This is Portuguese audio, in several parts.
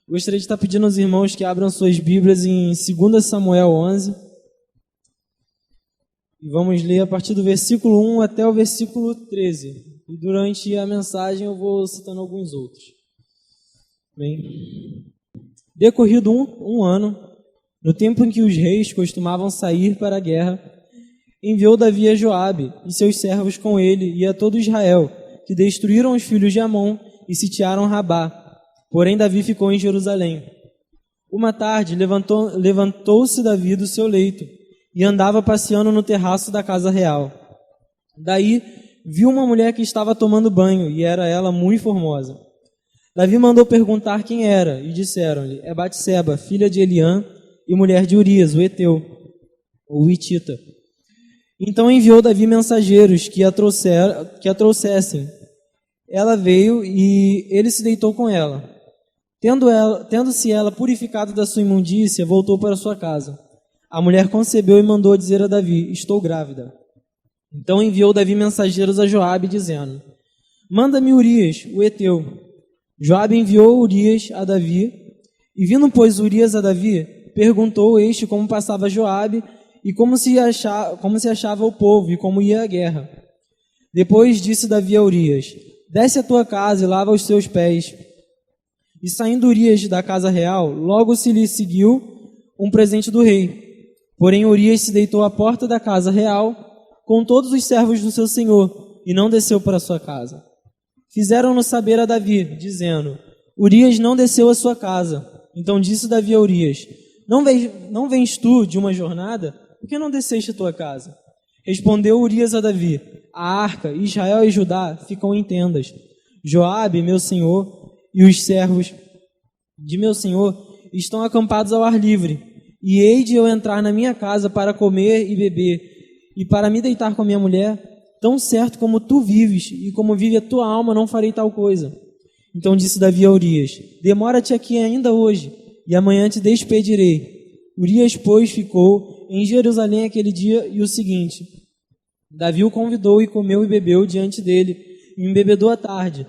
Gostaria de estar pedindo aos irmãos que abram suas Bíblias em 2 Samuel 11. E vamos ler a partir do versículo 1 até o versículo 13. E durante a mensagem eu vou citando alguns outros. Bem, decorrido um ano, no tempo em que os reis costumavam sair para a guerra, enviou Davi a Joabe e seus servos com ele e a todo Israel, que destruíram os filhos de Amon e sitiaram Rabá. Porém, Davi ficou em Jerusalém. Uma tarde, levantou-se Davi do seu leito e andava passeando no terraço da casa real. Daí, viu uma mulher que estava tomando banho, e era ela muito formosa. Davi mandou perguntar quem era, e disseram-lhe: é Batseba, filha de Eliã e mulher de Urias, o Heteu, ou Hitita. Então enviou Davi mensageiros que a trouxessem. Ela veio e ele se deitou com ela. Tendo-se ela purificado da sua imundícia, voltou para sua casa. A mulher concebeu e mandou dizer a Davi: estou grávida. Então enviou Davi mensageiros a Joabe, dizendo: manda-me Urias, o Heteu. Joabe enviou Urias a Davi, e vindo, pois, Urias a Davi, perguntou este como passava Joabe, e como se achava o povo, e como ia a guerra. Depois disse Davi a Urias: desce à tua casa e lava os teus pés. E saindo Urias da casa real, logo se lhe seguiu um presente do rei. Porém Urias se deitou à porta da casa real, com todos os servos do seu senhor, e não desceu para sua casa. Fizeram-no saber a Davi, dizendo: Urias não desceu à sua casa. Então disse Davi a Urias: não vens tu de uma jornada? Por que não desceste à tua casa? Respondeu Urias a Davi: a arca, Israel e Judá ficam em tendas. Joabe, meu senhor, e os servos de meu senhor estão acampados ao ar livre. E hei de eu entrar na minha casa para comer e beber, e para me deitar com a minha mulher? Tão certo como tu vives, e como vive a tua alma, não farei tal coisa. Então disse Davi a Urias: demora-te aqui ainda hoje, e amanhã te despedirei. Urias, pois, ficou em Jerusalém aquele dia e o seguinte. Davi o convidou e comeu e bebeu diante dele, e embebedou à tarde.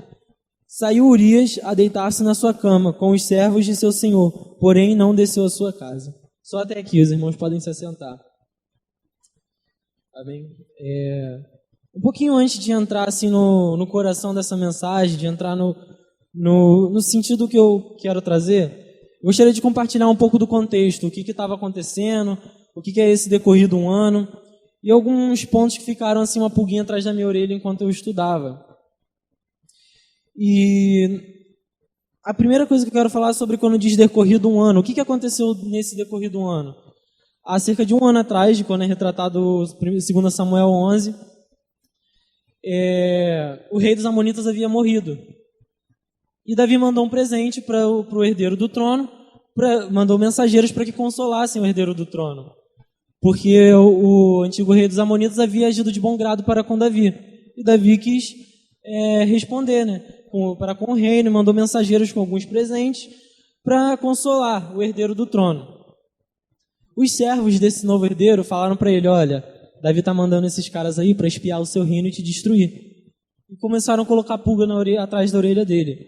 Saiu Urias a deitar-se na sua cama com os servos de seu senhor, porém não desceu à sua casa. Só até aqui, os irmãos podem se assentar. Amém? Um pouquinho antes de entrar assim, no coração dessa mensagem, de entrar no sentido que eu quero trazer, eu gostaria de compartilhar um pouco do contexto, o que estava acontecendo, o que é esse decorrido um ano, e alguns pontos que ficaram assim uma pulguinha atrás da minha orelha enquanto eu estudava. E a primeira coisa que eu quero falar é sobre quando diz decorrido um ano. O que aconteceu nesse decorrido um ano? Há cerca de um ano atrás, de quando é retratado 2 Samuel 11, o rei dos Amonitas havia morrido. E Davi mandou um presente para o herdeiro do trono, mandou mensageiros para que consolassem o herdeiro do trono. Porque o antigo rei dos Amonitas havia agido de bom grado para com Davi. E Davi quis responder, né? Para com o reino, mandou mensageiros com alguns presentes para consolar o herdeiro do trono. Os servos desse novo herdeiro falaram para ele: olha, Davi está mandando esses caras aí para espiar o seu reino e te destruir. E começaram a colocar pulga atrás da orelha dele.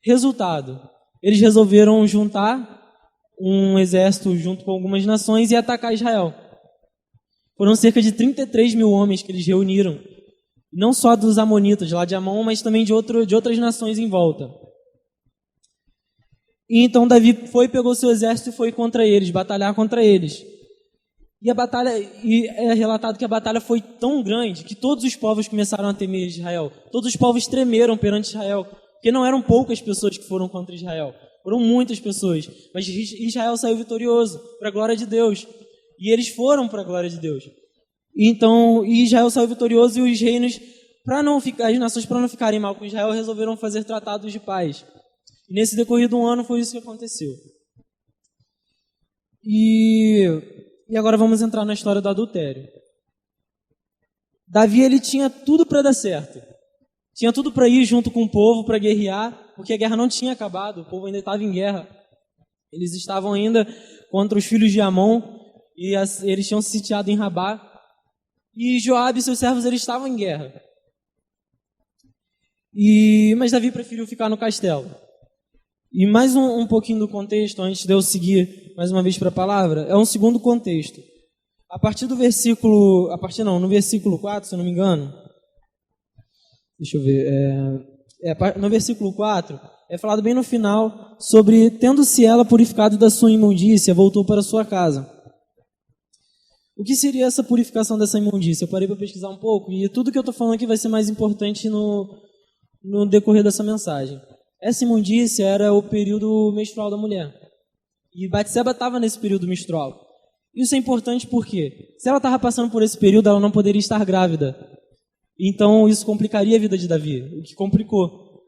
Resultado, eles resolveram juntar um exército junto com algumas nações e atacar Israel. Foram cerca de 33 mil homens que eles reuniram. Não só dos amonitas, lá de Amon, mas também de outras nações em volta. E então Davi pegou seu exército e foi contra eles, batalhar contra eles. E é relatado que a batalha foi tão grande que todos os povos começaram a temer Israel. Todos os povos tremeram perante Israel, porque não eram poucas pessoas que foram contra Israel. Foram muitas pessoas, mas Israel saiu vitorioso, para a glória de Deus. E eles foram para a glória de Deus. Então, Israel saiu vitorioso e os reinos, as nações, para não ficarem mal com Israel, resolveram fazer tratados de paz. E nesse decorrido um ano foi isso que aconteceu. E agora vamos entrar na história do adultério. Davi, ele tinha tudo para dar certo. Tinha tudo para ir junto com o povo, para guerrear, porque a guerra não tinha acabado, o povo ainda estava em guerra. Eles estavam ainda contra os filhos de Amon, e eles tinham se sitiado em Rabá. E Joabe e seus servos, eles estavam em guerra. Mas Davi preferiu ficar no castelo. E mais um pouquinho do contexto, antes de eu seguir mais uma vez para a palavra, é um segundo contexto. No versículo 4, se eu não me engano, deixa eu ver, no versículo 4, é falado bem no final sobre, tendo-se ela purificado da sua imundícia, voltou para sua casa. O que seria essa purificação dessa imundícia? Eu parei para pesquisar um pouco, e tudo que eu estou falando aqui vai ser mais importante no decorrer dessa mensagem. Essa imundícia era o período menstrual da mulher. E Batseba estava nesse período menstrual. Isso é importante porque, se ela estava passando por esse período, ela não poderia estar grávida. Então, isso complicaria a vida de Davi, o que complicou.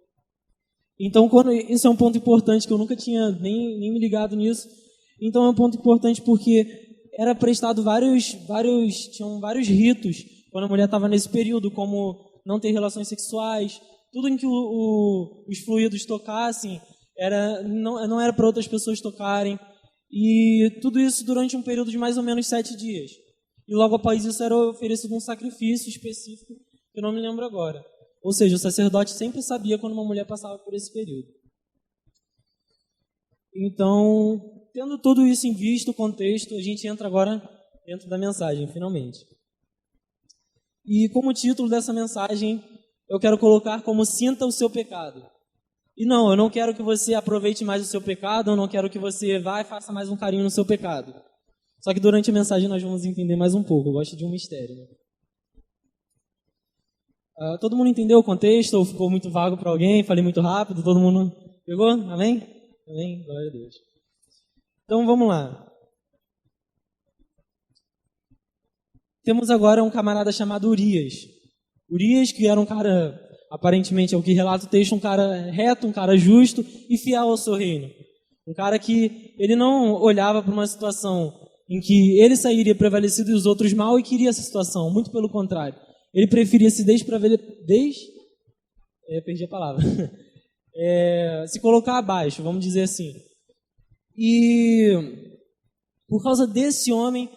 Então, isso é um ponto importante, que eu nunca tinha nem me ligado nisso. Então, é um ponto importante porque era prestado tinham vários ritos quando a mulher estava nesse período, como não ter relações sexuais, tudo em que os fluidos tocassem, não era para outras pessoas tocarem, e tudo isso durante um período de mais ou menos 7 dias. E logo após isso era oferecido um sacrifício específico, que eu não me lembro agora. Ou seja, o sacerdote sempre sabia quando uma mulher passava por esse período. Então, tendo tudo isso em vista, o contexto, a gente entra agora dentro da mensagem, finalmente. E como título dessa mensagem, eu quero colocar como sinta o seu pecado. E não, eu não quero que você aproveite mais o seu pecado, eu não quero que você vá e faça mais um carinho no seu pecado. Só que durante a mensagem nós vamos entender mais um pouco, eu gosto de um mistério, né? Todo mundo entendeu o contexto ou ficou muito vago para alguém? Falei muito rápido, todo mundo pegou? Amém? Amém? Glória a Deus. Então vamos lá. Temos agora um camarada chamado Urias. Urias, que era um cara, aparentemente é o que relata o texto, um cara reto, um cara justo e fiel ao seu reino. Um cara que ele não olhava para uma situação em que ele sairia prevalecido e os outros mal e queria essa situação, muito pelo contrário. Ele preferia se perdi a palavra. Se colocar abaixo, vamos dizer assim. E por causa desse homem,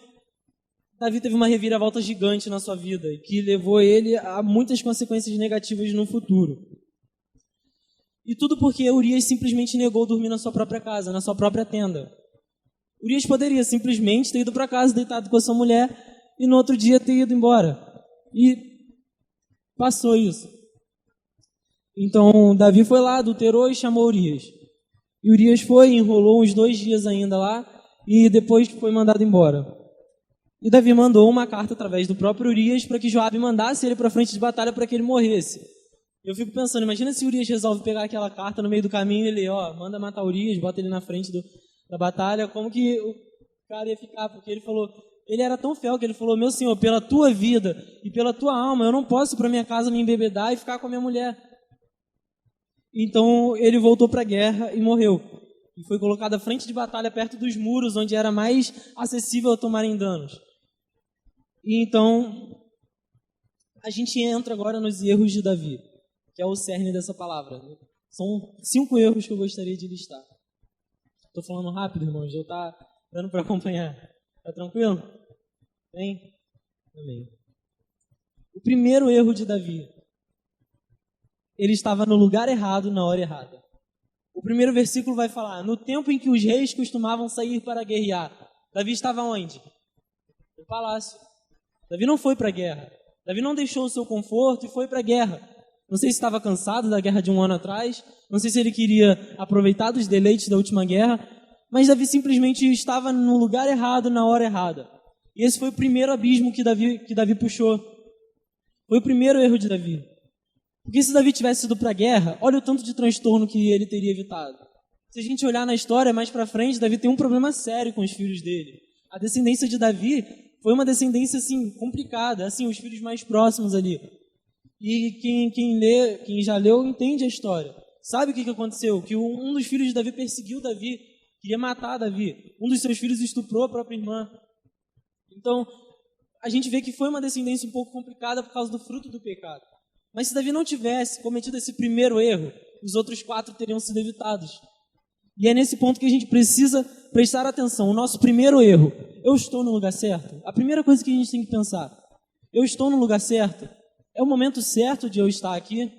Davi teve uma reviravolta gigante na sua vida, que levou ele a muitas consequências negativas no futuro. E tudo porque Urias simplesmente negou dormir na sua própria casa, na sua própria tenda. Urias poderia simplesmente ter ido para casa, deitado com a sua mulher, e no outro dia ter ido embora. E passou isso. Então Davi foi lá, adulterou e chamou Urias. E Urias foi, enrolou uns 2 dias ainda lá, e depois foi mandado embora. E Davi mandou uma carta através do próprio Urias para que Joabe mandasse ele para frente de batalha para que ele morresse. Eu fico pensando, imagina se Urias resolve pegar aquela carta no meio do caminho e ele, manda matar Urias, bota ele na frente da batalha, como que o cara ia ficar? Porque ele falou, ele era tão fiel que ele falou, meu senhor, pela tua vida e pela tua alma, eu não posso ir para minha casa me embebedar e ficar com a minha mulher. Então ele voltou para a guerra e morreu. E foi colocado à frente de batalha perto dos muros, onde era mais acessível a tomarem danos. E então a gente entra agora nos erros de Davi, que é o cerne dessa palavra. São 5 erros que eu gostaria de listar. Estou falando rápido, irmãos, ou está dando para acompanhar? Está tranquilo? Bem? Amém. O primeiro erro de Davi, ele estava no lugar errado, na hora errada. O primeiro versículo vai falar, no tempo em que os reis costumavam sair para guerrear, Davi estava onde? No palácio. Davi não foi para a guerra. Davi não deixou o seu conforto e foi para a guerra. Não sei se estava cansado da guerra de 1 ano atrás, não sei se ele queria aproveitar dos deleites da última guerra, mas Davi simplesmente estava no lugar errado, na hora errada. E esse foi o primeiro abismo que Davi puxou. Foi o primeiro erro de Davi. Porque se Davi tivesse ido para a guerra, olha o tanto de transtorno que ele teria evitado. Se a gente olhar na história mais para frente, Davi tem um problema sério com os filhos dele. A descendência de Davi foi uma descendência assim complicada, assim, os filhos mais próximos ali. E quem já leu entende a história. Sabe o que aconteceu? Que um dos filhos de Davi perseguiu Davi, queria matar Davi. Um dos seus filhos estuprou a própria irmã. Então, a gente vê que foi uma descendência um pouco complicada por causa do fruto do pecado. Mas se Davi não tivesse cometido esse primeiro erro, os outros 4 teriam sido evitados. E é nesse ponto que a gente precisa prestar atenção. O nosso primeiro erro, eu estou no lugar certo? A primeira coisa que a gente tem que pensar, eu estou no lugar certo? É o momento certo de eu estar aqui?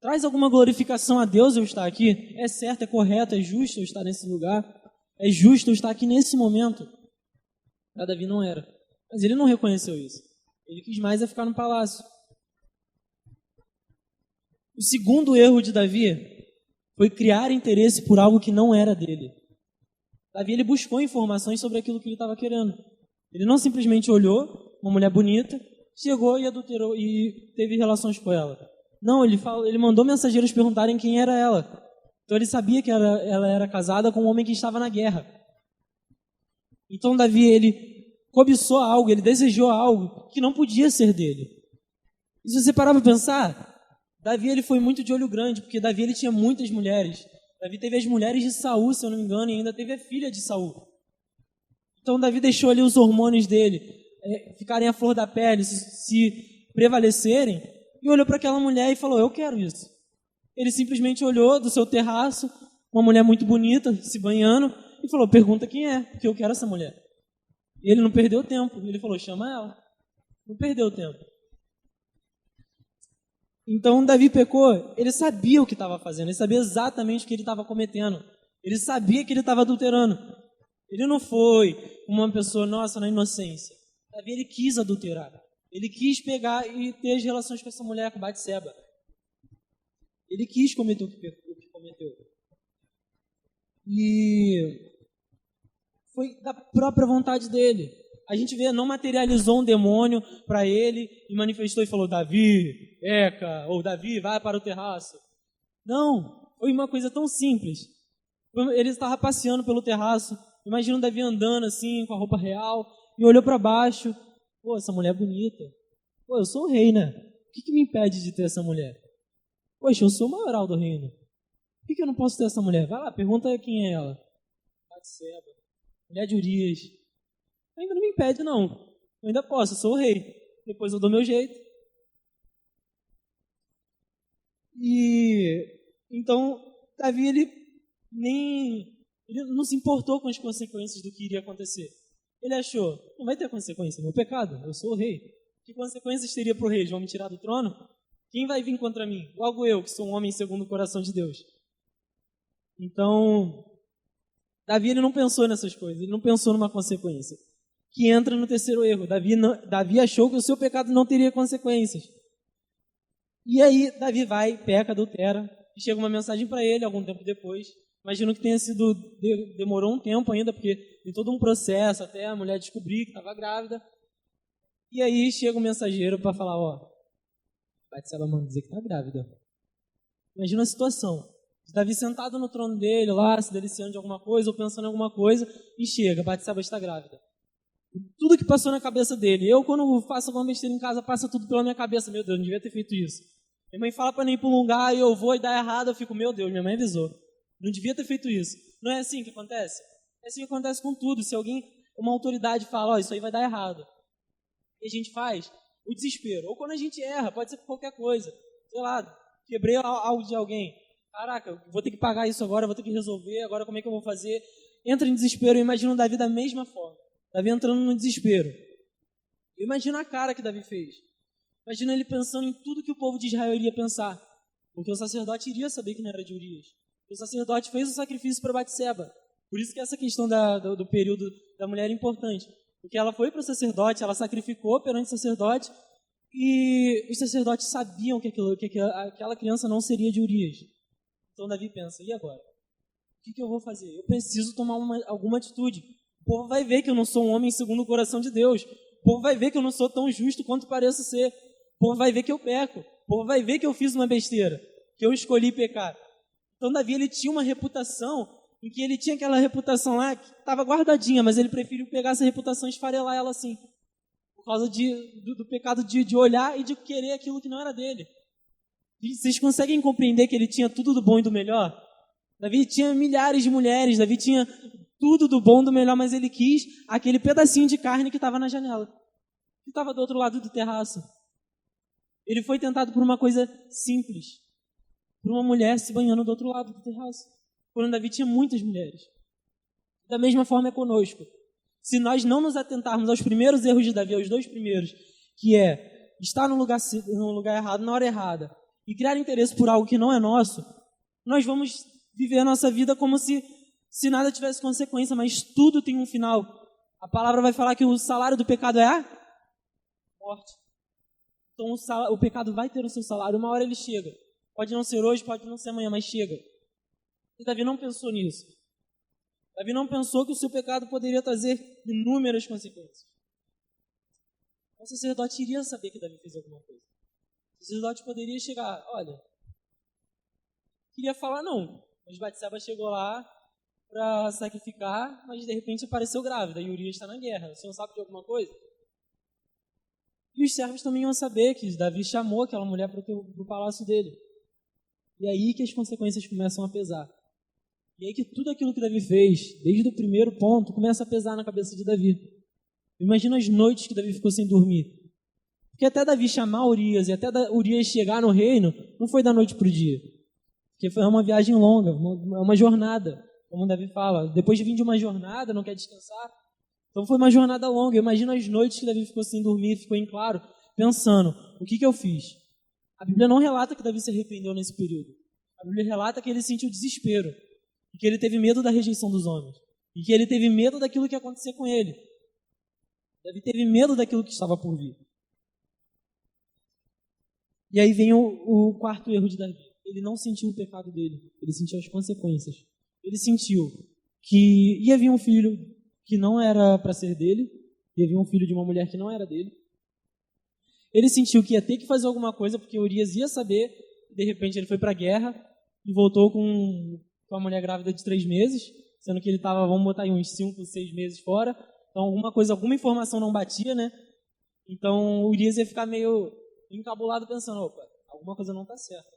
Traz alguma glorificação a Deus eu estar aqui? É certo, é correto, é justo eu estar nesse lugar? É justo eu estar aqui nesse momento? Para Davi não era. Mas ele não reconheceu isso. Ele quis mais é ficar no palácio. O segundo erro de Davi foi criar interesse por algo que não era dele. Davi, ele buscou informações sobre aquilo que ele estava querendo. Ele não simplesmente olhou uma mulher bonita, chegou e adulterou e teve relações com ela. Não, ele mandou mensageiros perguntarem quem era ela. Então ele sabia que ela era casada com um homem que estava na guerra. Então Davi, ele cobiçou algo, ele desejou algo que não podia ser dele. E se você parar para pensar, Davi, ele foi muito de olho grande, porque Davi, ele tinha muitas mulheres. Davi teve as mulheres de Saul, se eu não me engano, e ainda teve a filha de Saul. Então Davi deixou ali os hormônios dele ficarem à flor da pele, se prevalecerem, e olhou para aquela mulher e falou, eu quero isso. Ele simplesmente olhou do seu terraço, uma mulher muito bonita, se banhando, e falou, pergunta quem é, porque eu quero essa mulher. E ele não perdeu tempo, ele falou, chama ela. Não perdeu tempo. Então Davi pecou, ele sabia o que estava fazendo, ele sabia exatamente o que ele estava cometendo. Ele sabia que ele estava adulterando. Ele não foi uma pessoa, nossa, na inocência. Davi, ele quis adulterar. Ele quis pegar e ter as relações com essa mulher, com Batseba. Ele quis cometer o que cometeu. E foi da própria vontade dele. A gente vê, não materializou um demônio para ele e manifestou e falou, Davi, peca, ou Davi, vai para o terraço. Não, foi uma coisa tão simples. Ele estava passeando pelo terraço, imagina o Davi andando assim, com a roupa real, e olhou para baixo, pô, essa mulher é bonita. Pô, eu sou o rei, né? O que me impede de ter essa mulher? Poxa, eu sou o maioral do reino. Por que eu não posso ter essa mulher? Vai lá, pergunta quem é ela. Batseba, mulher de Urias. Ainda não me impede, não. Eu ainda posso, eu sou o rei. Depois eu dou meu jeito. E então, Davi, ele não se importou com as consequências do que iria acontecer. Ele achou, não vai ter consequência, meu pecado, eu sou o rei. Que consequências teria para o rei? Vão me tirar do trono? Quem vai vir contra mim? Logo eu, que sou um homem segundo o coração de Deus. Então, Davi, ele não pensou nessas coisas, ele não pensou numa consequência. Que entra no terceiro erro. Davi achou que o seu pecado não teria consequências. E aí, Davi vai, peca, adultera, e chega uma mensagem para ele, algum tempo depois. Imagino que tenha sido, demorou um tempo ainda, porque tem todo um processo até a mulher descobrir que estava grávida. E aí chega um mensageiro para falar, ó, Batseba manda dizer que está grávida. Imagina a situação. Davi sentado no trono dele lá, se deliciando de alguma coisa, ou pensando em alguma coisa, e chega, Batseba está grávida. Tudo que passou na cabeça dele. Eu, quando faço alguma besteira em casa, passa tudo pela minha cabeça. Meu Deus, não devia ter feito isso. Minha mãe fala para não ir para um lugar e eu vou e dá errado, eu fico, meu Deus, minha mãe avisou. Não devia ter feito isso. Não é assim que acontece? É assim que acontece com tudo. Se uma autoridade fala, ó, isso aí vai dar errado. E a gente faz o desespero. Ou quando a gente erra, pode ser por qualquer coisa. Sei lá, quebrei algo de alguém. Caraca, vou ter que pagar isso agora, vou ter que resolver, agora como é que eu vou fazer? Entra em desespero. Eu imagino o Davi da mesma forma. Davi entrando no desespero. Imagina a cara que Davi fez. Imagina ele pensando em tudo que o povo de Israel iria pensar. Porque o sacerdote iria saber que não era de Urias. O sacerdote fez o sacrifício para Batseba. Por isso que essa questão do período da mulher é importante. Porque ela foi para o sacerdote, ela sacrificou perante o sacerdote, e os sacerdotes sabiam que aquela criança não seria de Urias. Então Davi pensa, e agora? O que eu vou fazer? Eu preciso tomar alguma atitude. O povo vai ver que eu não sou um homem segundo o coração de Deus. O povo vai ver que eu não sou tão justo quanto pareço ser. O povo vai ver que eu peco. O povo vai ver que eu fiz uma besteira, que eu escolhi pecar. Então Davi, ele tinha uma reputação, em que ele tinha aquela reputação lá que estava guardadinha, mas ele preferiu pegar essa reputação e esfarelar ela assim, por causa do pecado de olhar e de querer aquilo que não era dele. E vocês conseguem compreender que ele tinha tudo do bom e do melhor? Davi tinha milhares de mulheres, Davi tinha tudo do bom e do melhor, mas ele quis aquele pedacinho de carne que estava na janela, que estava do outro lado do terraço. Ele foi tentado por uma coisa simples, por uma mulher se banhando do outro lado do terraço, quando Davi tinha muitas mulheres. Da mesma forma é conosco. Se nós não nos atentarmos aos primeiros erros de Davi, aos dois primeiros, que é estar no lugar errado, na hora errada, e criar interesse por algo que não é nosso, nós vamos viver a nossa vida como se nada tivesse consequência, mas tudo tem um final. A palavra vai falar que o salário do pecado é a morte. Então o pecado vai ter o seu salário, uma hora ele chega. Pode não ser hoje, pode não ser amanhã, mas chega. E Davi não pensou nisso. Davi não pensou que o seu pecado poderia trazer inúmeras consequências. O sacerdote iria saber que Davi fez alguma coisa. O sacerdote poderia chegar, olha, queria falar não, mas Batseba chegou lá para sacrificar, mas de repente apareceu grávida e Urias está na guerra. O senhor sabe de alguma coisa? E os servos também iam saber que Davi chamou aquela mulher para o palácio dele. E aí que as consequências começam a pesar. E aí que tudo aquilo que Davi fez, desde o primeiro ponto, começa a pesar na cabeça de Davi. Imagina as noites que Davi ficou sem dormir. Porque até Davi chamar Urias e até Urias chegar no reino, não foi da noite para o dia. Porque foi uma viagem longa, uma jornada, como Davi fala. Depois de vir de uma jornada, não quer descansar. Então foi uma jornada longa. Imagina as noites que Davi ficou sem dormir, ficou em claro, pensando, o que eu fiz? A Bíblia não relata que Davi se arrependeu nesse período. A Bíblia relata que ele sentiu desespero. E que ele teve medo da rejeição dos homens. E que ele teve medo daquilo que ia acontecer com ele. Davi teve medo daquilo que estava por vir. E aí vem o quarto erro de Davi. Ele não sentiu o pecado dele. Ele sentiu as consequências. Ele sentiu que ia vir um filho que não era para ser dele. Ia vir um filho de uma mulher que não era dele. Ele sentiu que ia ter que fazer alguma coisa, porque Urias ia saber. De repente ele foi para a guerra e voltou com a mulher grávida de 3 meses, sendo que ele estava, vamos botar aí, uns 5, 6 meses fora. Então alguma informação não batia, né? Então Urias ia ficar meio encabulado pensando, opa, alguma coisa não está certa.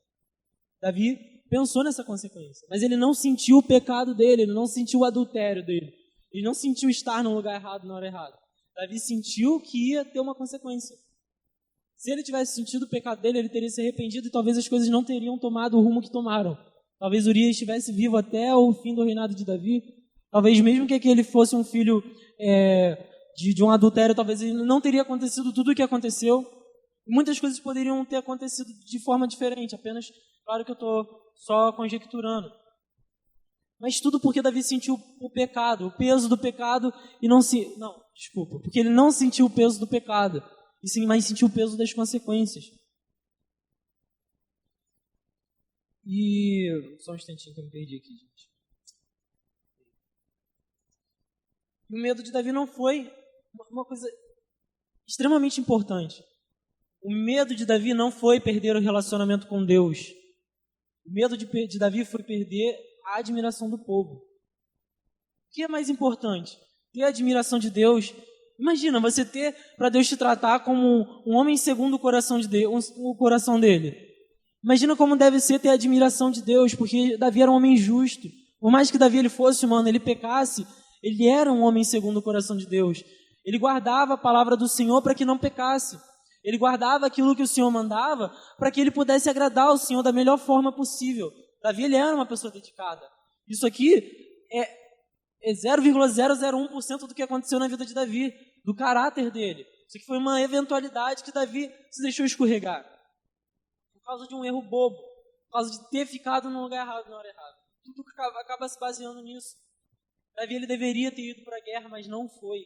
Davi pensou nessa consequência, mas ele não sentiu o pecado dele, ele não sentiu o adultério dele, ele não sentiu estar no lugar errado na hora errada. Davi sentiu que ia ter uma consequência. Se ele tivesse sentido o pecado dele, ele teria se arrependido e talvez as coisas não teriam tomado o rumo que tomaram. Talvez Urias estivesse vivo até o fim do reinado de Davi. Talvez mesmo que aquele fosse um filho de um adultério, talvez ele não teria acontecido tudo o que aconteceu. Muitas coisas poderiam ter acontecido de forma diferente, apenas, claro que eu estou só conjecturando. Mas tudo porque Davi sentiu o pecado, o peso do pecado, porque ele não sentiu o peso do pecado, e sim, mas sentiu o peso das consequências. E só um instantinho que eu me perdi aqui, gente. E o medo de Davi não foi uma coisa extremamente importante. O medo de Davi não foi perder o relacionamento com Deus. O medo de Davi foi perder a admiração do povo. O que é mais importante? Ter a admiração de Deus. Imagina, você ter para Deus te tratar como um homem segundo o coração de Deus, o coração dele. Imagina como deve ser ter a admiração de Deus, porque Davi era um homem justo. Por mais que Davi ele fosse humano, ele pecasse, ele era um homem segundo o coração de Deus. Ele guardava a palavra do Senhor para que não pecasse. Ele guardava aquilo que o Senhor mandava para que ele pudesse agradar ao Senhor da melhor forma possível. Davi ele era uma pessoa dedicada. Isso aqui é 0,001% do que aconteceu na vida de Davi, do caráter dele. Isso aqui foi uma eventualidade que Davi se deixou escorregar. Por causa de um erro bobo, por causa de ter ficado no lugar errado na hora errada. Tudo acaba se baseando nisso. Davi ele deveria ter ido para a guerra, mas não foi.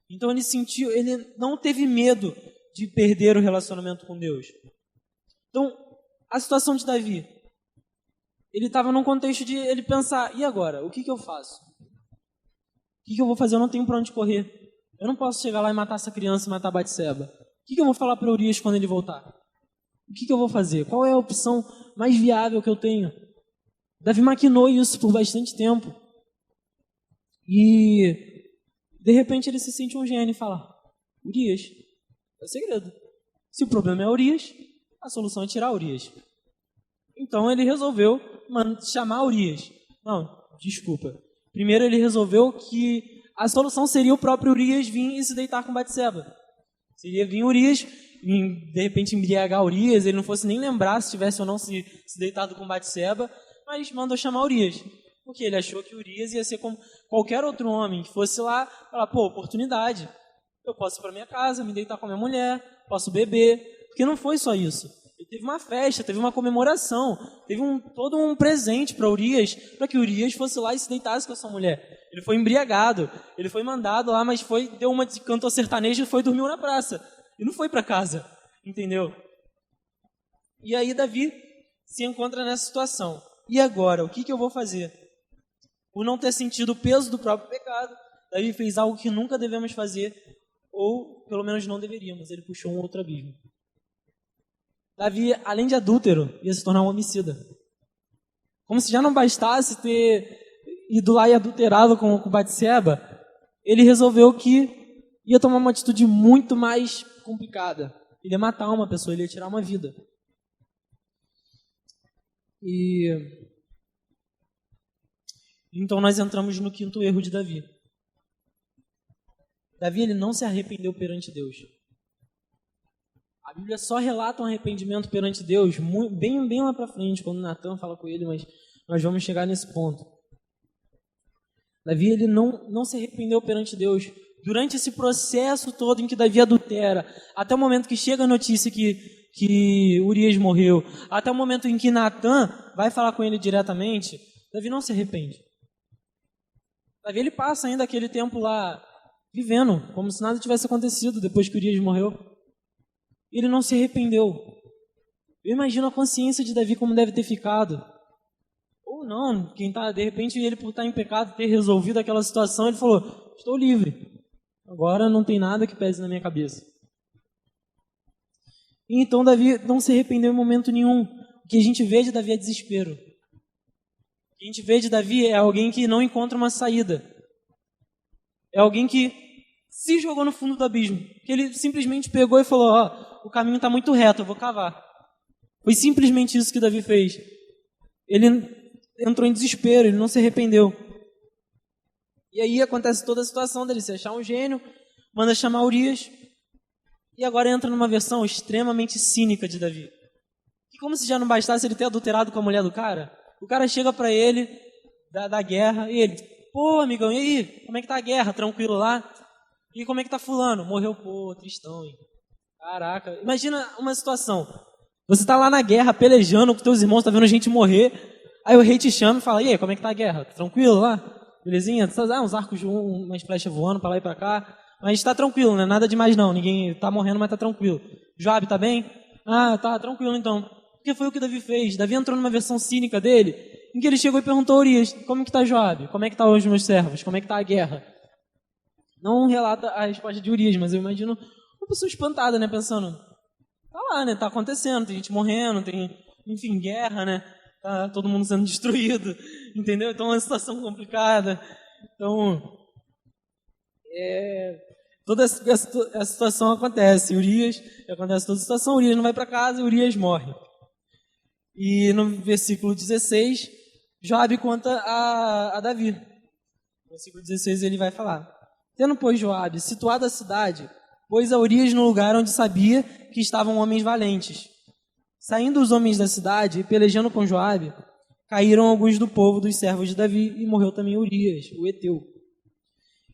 Então ele não teve medo de perder o relacionamento com Deus. Então, a situação de Davi, ele estava num contexto de ele pensar, e agora? O que eu faço? O que eu vou fazer? Eu não tenho para onde correr. Eu não posso chegar lá e matar essa criança e matar Batseba. O que eu vou falar para Urias quando ele voltar? O que eu vou fazer? Qual é a opção mais viável que eu tenho? Davi maquinou isso por bastante tempo. E, de repente, ele se sente um gênio e fala, Urias, é o segredo. Se o problema é Urias, a solução é tirar Urias. Então, ele resolveu chamar Urias. Não, desculpa. Primeiro, ele resolveu que a solução seria o próprio Urias vir e se deitar com Batseba. Seria vir Urias, de repente embriagar Urias, ele não fosse nem lembrar se tivesse ou não se deitado com Batseba, mas mandou chamar Urias. Porque ele achou que Urias ia ser como qualquer outro homem que fosse lá, falar, oportunidade. Eu posso ir para minha casa, me deitar com a minha mulher, posso beber, Porque não foi só isso. Ele teve uma festa, teve uma comemoração, teve todo um presente para Urias, para que Urias fosse lá e se deitasse com a sua mulher. Ele foi embriagado, ele foi mandado lá, mas deu uma de cantor sertanejo e dormiu na praça. E não foi para casa, entendeu? E aí Davi se encontra nessa situação. E agora, o que eu vou fazer? Por não ter sentido o peso do próprio pecado, Davi fez algo que nunca devemos fazer, ou pelo menos não deveríamos. Ele puxou um outro abismo. Davi, além de adúltero, ia se tornar um homicida. Como se já não bastasse ter ido lá e adulterado com Batseba, ele resolveu que ia tomar uma atitude muito mais complicada. Ele ia matar uma pessoa, ele ia tirar uma vida. Então nós entramos no quinto erro de Davi. Davi, ele não se arrependeu perante Deus. A Bíblia só relata um arrependimento perante Deus bem lá para frente, quando Natan fala com ele, mas nós vamos chegar nesse ponto. Davi, ele não se arrependeu perante Deus. Durante esse processo todo em que Davi adultera, até o momento que chega a notícia que Urias morreu, até o momento em que Natan vai falar com ele diretamente, Davi não se arrepende. Davi, ele passa ainda aquele tempo lá vivendo, como se nada tivesse acontecido depois que Urias morreu. Ele não se arrependeu. Eu imagino a consciência de Davi como deve ter ficado. Ou não, de repente ele por estar em pecado, ter resolvido aquela situação, ele falou, estou livre. Agora não tem nada que pese na minha cabeça. E então Davi não se arrependeu em momento nenhum. O que a gente vê de Davi é desespero. O que a gente vê de Davi é alguém que não encontra uma saída. É alguém que se jogou no fundo do abismo. Que ele simplesmente pegou e falou, o caminho está muito reto, eu vou cavar. Foi simplesmente isso que Davi fez. Ele entrou em desespero, ele não se arrependeu. E aí acontece toda a situação dele se achar um gênio, manda chamar Urias, e agora entra numa versão extremamente cínica de Davi. Que como se já não bastasse ele ter adulterado com a mulher do cara, o cara chega pra ele da guerra, e ele, pô, amigão, e aí? Como é que tá a guerra? Tranquilo lá? E como é que tá fulano? Morreu, pô, tristão, hein? Caraca, imagina uma situação. Você tá lá na guerra, pelejando com teus irmãos, tá vendo gente morrer, aí o rei te chama e fala, e aí, como é que tá a guerra? Tranquilo lá? Belezinha? Uns arcos, umas flechas voando pra lá e pra cá, mas tá tranquilo, né? Nada demais não, ninguém tá morrendo, mas tá tranquilo. Joabe, tá bem? Ah, tá tranquilo então. Porque foi o que Davi fez. Davi entrou numa versão cínica dele, em que ele chegou e perguntou a Urias, como que tá Joabe? Como é que tá os meus servos? Como é que tá a guerra? Não relata a resposta de Urias, mas eu imagino uma pessoa espantada, né? Pensando, tá lá, né? Tá acontecendo, tem gente morrendo, tem, enfim, guerra, né? Tá todo mundo sendo destruído, entendeu? Então é uma situação complicada. Então, toda a situação acontece. Acontece toda a situação, Urias não vai para casa e Urias morre. E no versículo 16, Joabe conta a Davi. No versículo 16 ele vai falar, tendo, pois, Joabe situado a cidade, pôs a Urias no lugar onde sabia que estavam homens valentes. Saindo os homens da cidade e pelejando com Joabe, caíram alguns do povo dos servos de Davi e morreu também Urias, o heteu.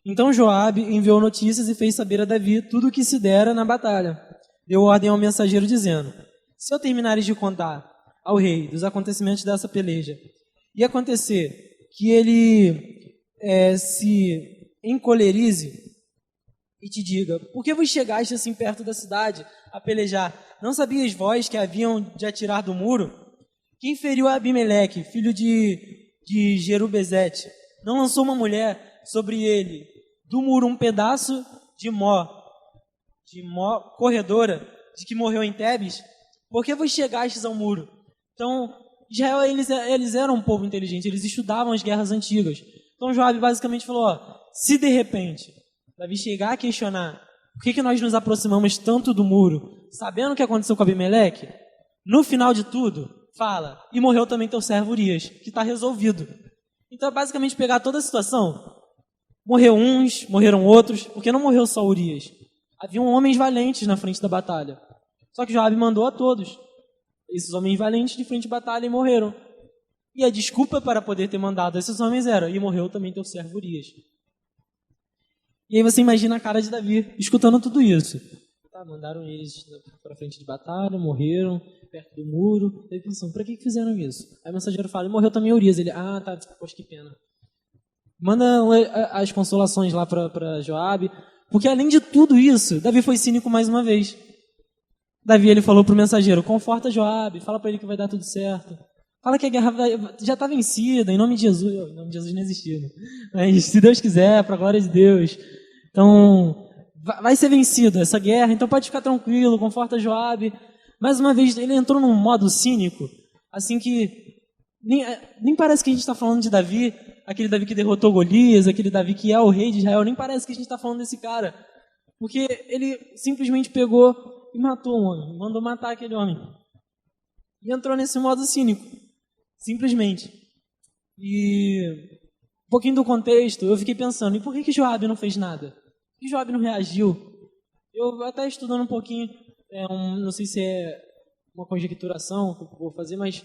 Então Joabe enviou notícias e fez saber a Davi tudo o que se dera na batalha. Deu ordem ao mensageiro dizendo, se eu terminares de contar ao rei dos acontecimentos dessa peleja, e acontecer que ele se encolerize e te diga, por que vos chegaste assim perto da cidade a pelejar? Não sabias vós que haviam de atirar do muro? Quem feriu Abimeleque, filho de Jerubezete? Não lançou uma mulher sobre ele do muro um pedaço de mó corredora, de que morreu em Tebes? Por que vos chegastes ao muro? Então, Israel, eles eram um povo inteligente, eles estudavam as guerras antigas. Então Joabe basicamente falou, se de repente Davi chegar a questionar por que nós nos aproximamos tanto do muro, sabendo o que aconteceu com Abimeleque, no final de tudo, fala, e morreu também teu servo Urias, que está resolvido. Então é basicamente pegar toda a situação, morreu uns, morreram outros, porque não morreu só Urias. Haviam homens valentes na frente da batalha. Só que Joabe mandou a todos. Esses homens valentes de frente à batalha e morreram. E a desculpa para poder ter mandado esses homens era, e morreu também teu servo Urias. E aí você imagina a cara de Davi, escutando tudo isso. mandaram eles para frente de batalha, morreram perto do muro. Daí pensam, para que fizeram isso? Aí o mensageiro fala, e morreu também Urias. Ele, tá, poxa, que pena. Manda as consolações lá para Joabe, porque além de tudo isso, Davi foi cínico mais uma vez. Davi, ele falou para o mensageiro, conforta Joabe, fala para ele que vai dar tudo certo. Fala que a guerra já está vencida, em nome de Jesus. Em nome de Jesus não existiu, né? Mas se Deus quiser, para a glória de Deus. Então, vai ser vencida essa guerra, então pode ficar tranquilo, conforta Joabe. Mais uma vez, ele entrou num modo cínico, assim que nem parece que a gente está falando de Davi, aquele Davi que derrotou Golias, aquele Davi que é o rei de Israel, nem parece que a gente está falando desse cara. Porque ele simplesmente pegou e matou um homem, mandou matar aquele homem. E entrou nesse modo cínico, simplesmente. E um pouquinho do contexto, eu fiquei pensando, e por que Joabe não fez nada? Por que Joabe não reagiu? Eu até estudando um pouquinho, não sei se é uma conjecturação que eu vou fazer, mas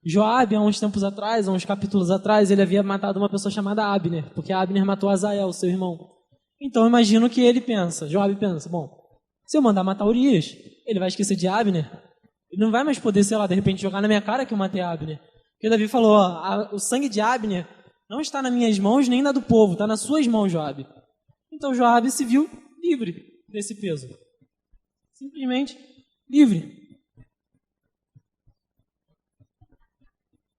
Joabe, há uns tempos atrás, há uns capítulos atrás, ele havia matado uma pessoa chamada Abner, porque Abner matou Azael, seu irmão. Então, eu imagino que Joabe pensa, bom, se eu mandar matar Urias, ele vai esquecer de Abner, ele não vai mais poder, sei lá, de repente jogar na minha cara que eu matei Abner. Porque Davi falou, o sangue de Abner não está nas minhas mãos nem na do povo, está nas suas mãos, Joabe. Então, Joabe se viu livre desse peso. Simplesmente livre.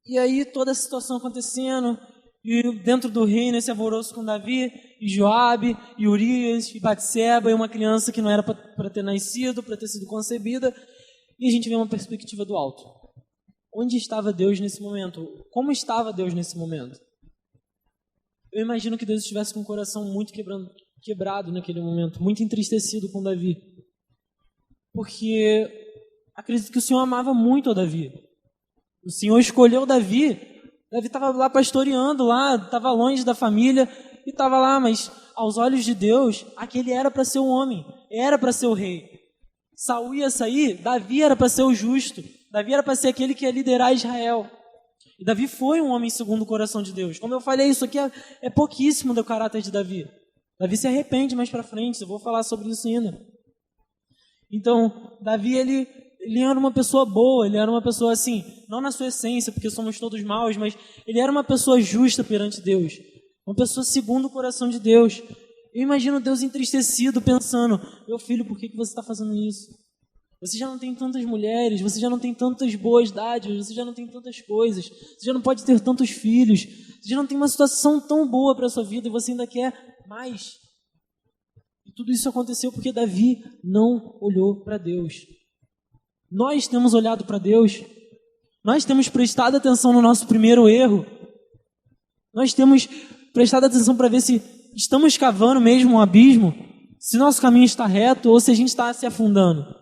E aí toda a situação acontecendo, e dentro do reino esse alvoroço com Davi, e Joabe, e Urias, e Batseba, e uma criança que não era para ter nascido, para ter sido concebida, e a gente vê uma perspectiva do alto. Onde estava Deus nesse momento? Como estava Deus nesse momento? Eu imagino que Deus estivesse com o coração muito quebrado naquele momento, muito entristecido com Davi. Porque acredito que o Senhor amava muito a Davi. O Senhor escolheu Davi. Davi estava lá pastoreando, estava longe da família, e estava lá, mas aos olhos de Deus, aquele era para ser o homem, era para ser o rei. Saul ia sair, Davi era para ser o justo, Davi era para ser aquele que ia liderar Israel. E Davi foi um homem segundo o coração de Deus. Como eu falei, isso aqui é pouquíssimo do caráter de Davi. Davi se arrepende mais para frente, eu vou falar sobre isso ainda. Então, Davi, ele era uma pessoa boa, ele era uma pessoa assim, não na sua essência, porque somos todos maus, mas ele era uma pessoa justa perante Deus, uma pessoa segundo o coração de Deus. Eu imagino Deus entristecido, pensando, meu filho, por que você está fazendo isso? Você já não tem tantas mulheres, você já não tem tantas boas dádivas, você já não tem tantas coisas, você já não pode ter tantos filhos, você já não tem uma situação tão boa para a sua vida e você ainda quer mais. E tudo isso aconteceu porque Davi não olhou para Deus. Nós temos olhado para Deus, nós temos prestado atenção no nosso primeiro erro, nós temos prestado atenção para ver se estamos cavando mesmo um abismo, se nosso caminho está reto ou se a gente está se afundando.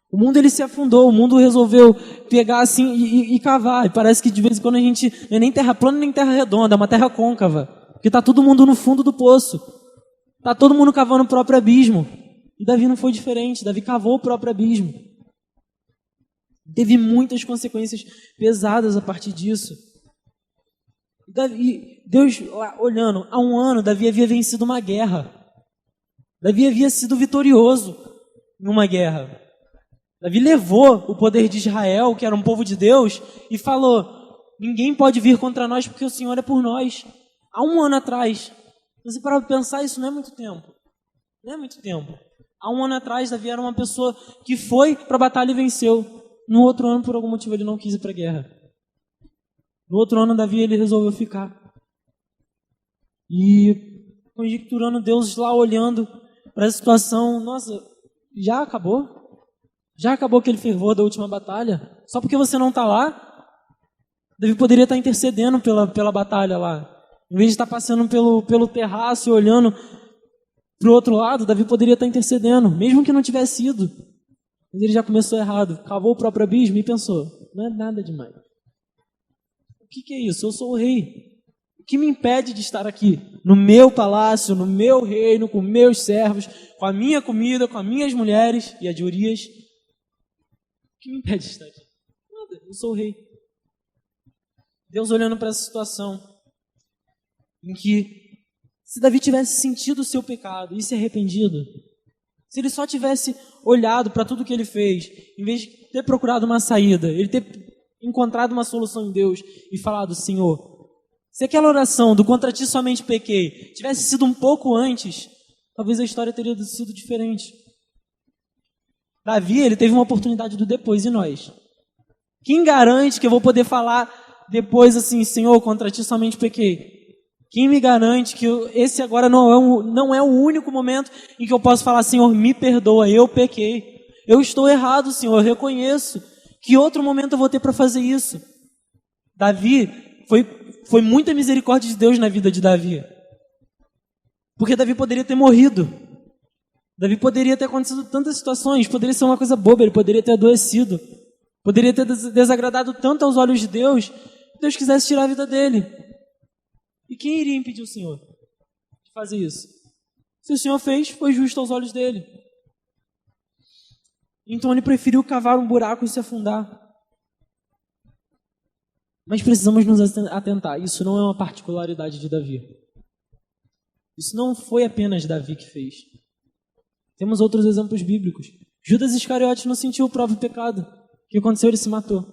O mundo ele se afundou, o mundo resolveu pegar assim e cavar, e parece que de vez em quando a gente não é nem terra plana nem terra redonda, é uma terra côncava, porque está todo mundo no fundo do poço, está todo mundo cavando o próprio abismo. E Davi não foi diferente, Davi cavou o próprio abismo. Teve muitas consequências pesadas a partir disso. Deus, olhando, há um ano, Davi havia vencido uma guerra. Davi havia sido vitorioso em uma guerra. Davi levou o poder de Israel, que era um povo de Deus, e falou, ninguém pode vir contra nós porque o Senhor é por nós. Há um ano atrás, você para pensar, isso não é muito tempo. Não é muito tempo. Há um ano atrás, Davi era uma pessoa que foi para a batalha e venceu. No outro ano, por algum motivo, ele não quis ir para a guerra. No outro ano, Davi ele resolveu ficar. E conjecturando, Deus lá olhando para a situação, nossa, já acabou? Já acabou aquele fervor da última batalha? Só porque você não está lá? Davi poderia estar intercedendo pela batalha lá. Em vez de estar passando pelo terraço e olhando para o outro lado, Davi poderia estar intercedendo, mesmo que não tivesse ido. Mas ele já começou errado, cavou o próprio abismo e pensou, não é nada demais. O que é isso? Eu sou o rei. O que me impede de estar aqui? No meu palácio, no meu reino, com meus servos, com a minha comida, com as minhas mulheres e a de Urias. O que me impede de estar aqui? Nada, eu sou o rei. Deus olhando para essa situação em que se Davi tivesse sentido o seu pecado e se arrependido, Se ele só tivesse olhado para tudo que ele fez, em vez de ter procurado uma saída, ele ter encontrado uma solução em Deus e falado: Senhor, se aquela oração do contra ti somente pequei tivesse sido um pouco antes, talvez a história teria sido diferente. Davi, ele teve uma oportunidade do depois, e nós? Quem garante que eu vou poder falar depois assim: Senhor, contra ti somente pequei? Quem me garante que esse agora não é o único momento em que eu posso falar: Senhor, me perdoa, eu pequei. Eu estou errado, Senhor, eu reconheço. Que outro momento eu vou ter para fazer isso? Davi, foi muita misericórdia de Deus na vida de Davi. Porque Davi poderia ter morrido. Davi poderia ter acontecido tantas situações, poderia ser uma coisa boba, ele poderia ter adoecido. Poderia ter desagradado tanto aos olhos de Deus, que Deus quisesse tirar a vida dele. E quem iria impedir o Senhor de fazer isso? Se o Senhor fez, foi justo aos olhos dele. Então ele preferiu cavar um buraco e se afundar. Mas precisamos nos atentar. Isso não é uma particularidade de Davi. Isso não foi apenas Davi que fez. Temos outros exemplos bíblicos. Judas Iscariote não sentiu o próprio pecado. O que aconteceu? Ele se matou.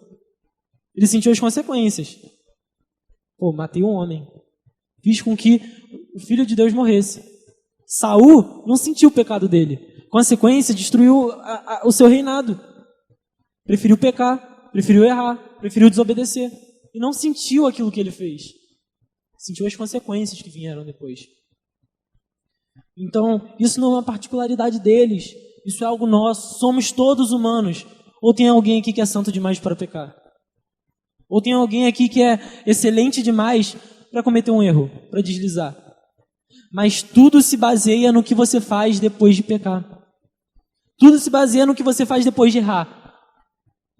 Ele sentiu as consequências. Matei um homem. Fiz com que o Filho de Deus morresse. Saul não sentiu o pecado dele. Consequência, destruiu o seu reinado. Preferiu pecar, preferiu errar, preferiu desobedecer. E não sentiu aquilo que ele fez. Sentiu as consequências que vieram depois. Então, isso não é uma particularidade deles. Isso é algo nosso. Somos todos humanos. Ou tem alguém aqui que é santo demais para pecar? Ou tem alguém aqui que é excelente demais para cometer um erro, para deslizar? Mas tudo se baseia no que você faz depois de pecar. Tudo se baseia no que você faz depois de errar.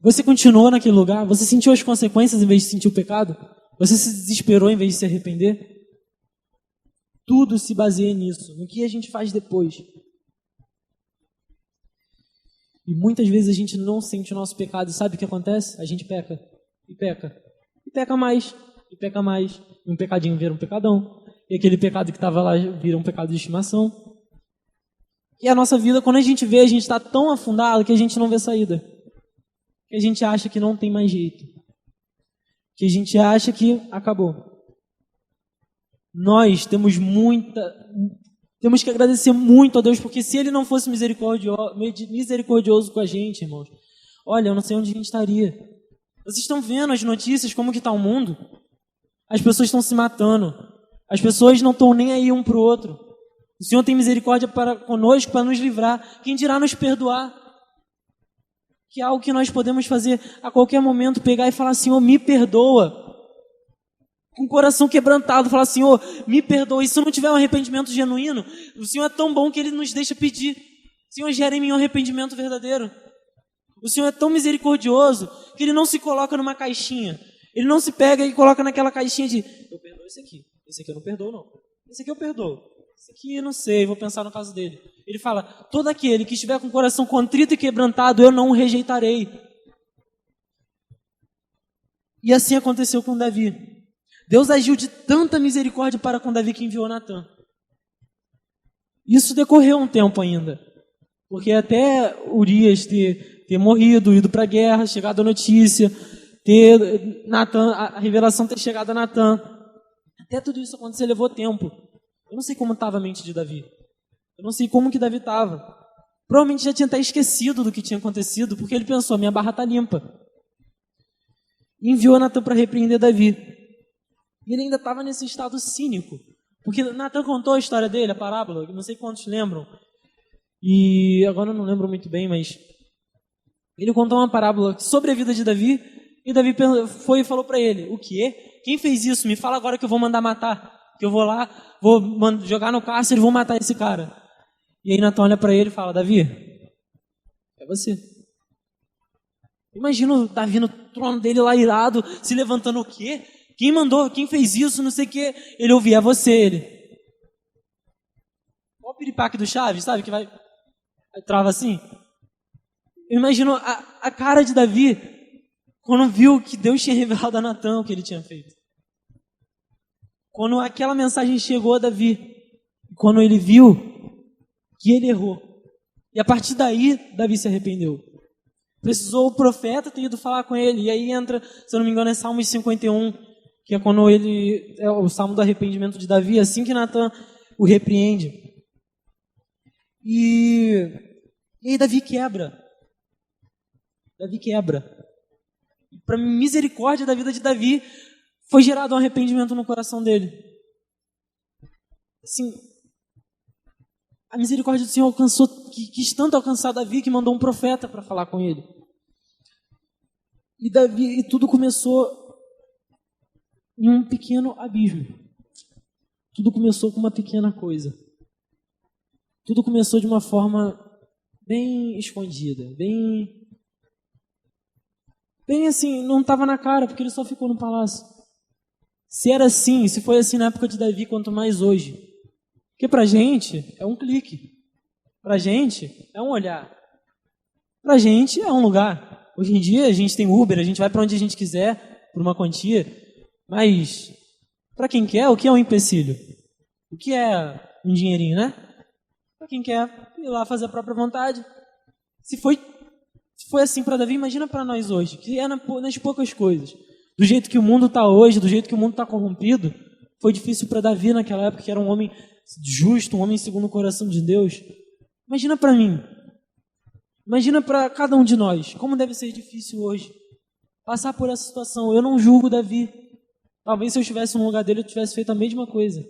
Você continuou naquele lugar? Você sentiu as consequências em vez de sentir o pecado? Você se desesperou em vez de se arrepender? Tudo se baseia nisso, no que a gente faz depois. E muitas vezes a gente não sente o nosso pecado. E sabe o que acontece? A gente peca. E peca. E peca mais. E peca mais. E um pecadinho vira um pecadão. E aquele pecado que estava lá vira um pecado de estimação. E a nossa vida, quando a gente vê, a gente está tão afundado que a gente não vê saída. Que a gente acha que não tem mais jeito. Que a gente acha que acabou. Nós temos que agradecer muito a Deus, porque se Ele não fosse misericordioso com a gente, irmãos, olha, eu não sei onde a gente estaria. Vocês estão vendo as notícias, como que está o mundo? As pessoas estão se matando. As pessoas não estão nem aí um para o outro. O Senhor tem misericórdia para conosco, para nos livrar. Quem dirá nos perdoar? Que é algo que nós podemos fazer a qualquer momento, pegar e falar: Senhor, me perdoa. Com o coração quebrantado, falar: Senhor, me perdoa. E se não tiver um arrependimento genuíno, o Senhor é tão bom que Ele nos deixa pedir: Senhor, gera em mim um arrependimento verdadeiro. O Senhor é tão misericordioso que Ele não se coloca numa caixinha. Ele não se pega e coloca naquela caixinha de: eu perdoo esse aqui eu não perdoo não. Esse aqui eu perdoo. Esse aqui eu não sei, vou pensar no caso dele. Ele fala: todo aquele que estiver com o coração contrito e quebrantado, eu não o rejeitarei. E assim aconteceu com Davi. Deus agiu de tanta misericórdia para com Davi que enviou Natan. Isso decorreu um tempo ainda. Porque até Urias ter morrido, ido para a guerra, chegado a notícia, ter Natan, a revelação ter chegado a Natan, até tudo isso acontecer levou tempo. Eu não sei como estava a mente de Davi. Eu não sei como que Davi estava. Provavelmente já tinha até esquecido do que tinha acontecido, porque ele pensou: minha barra está limpa. E enviou Natan para repreender Davi. E ele ainda estava nesse estado cínico. Porque Natan contou a história dele, a parábola, não sei quantos lembram. E agora eu não lembro muito bem, mas ele contou uma parábola sobre a vida de Davi. E Davi foi e falou para ele: o quê? Quem fez isso? Me fala agora que eu vou mandar matar. Que eu vou lá, vou jogar no cárcere e vou matar esse cara. E aí Natan olha para ele e fala: Davi, é você. Imagina o Davi no trono dele lá irado, se levantando: o quê? Quem mandou? Quem fez isso? Não sei o quê. Ele ouvia: é você, ele. Olha o piripaque do Chaves, sabe? Que vai trava assim. Eu imagino a cara de Davi quando viu que Deus tinha revelado a Natan o que ele tinha feito. Quando aquela mensagem chegou a Davi. Quando ele viu que ele errou. E a partir daí, Davi se arrependeu. Precisou o profeta ter ido falar com ele. E aí entra, se eu não me engano, é Salmos 51, que é quando é o salmo do arrependimento de Davi, assim que Natan o repreende. E aí Davi quebra. Para misericórdia da vida de Davi, foi gerado um arrependimento no coração dele. Assim, a misericórdia do Senhor quis tanto alcançar Davi que mandou um profeta para falar com ele. E tudo começou em um pequeno abismo. Tudo começou com uma pequena coisa. Tudo começou de uma forma bem escondida, bem assim, não estava na cara, porque ele só ficou no palácio. Se foi assim na época de Davi, quanto mais hoje. Porque pra gente é um clique. Pra gente é um olhar. Pra gente é um lugar. Hoje em dia a gente tem Uber, a gente vai para onde a gente quiser, por uma quantia. Mas para quem quer, o que é um empecilho? O que é um dinheirinho, né? Para quem quer ir lá fazer a própria vontade. Se foi assim para Davi, imagina para nós hoje, que é nas poucas coisas. Do jeito que o mundo está hoje, do jeito que o mundo está corrompido, foi difícil para Davi naquela época, que era um homem justo, um homem segundo o coração de Deus. Imagina para mim. Imagina para cada um de nós. Como deve ser difícil hoje passar por essa situação. Eu não julgo Davi. Talvez se eu estivesse no lugar dele, eu tivesse feito a mesma coisa.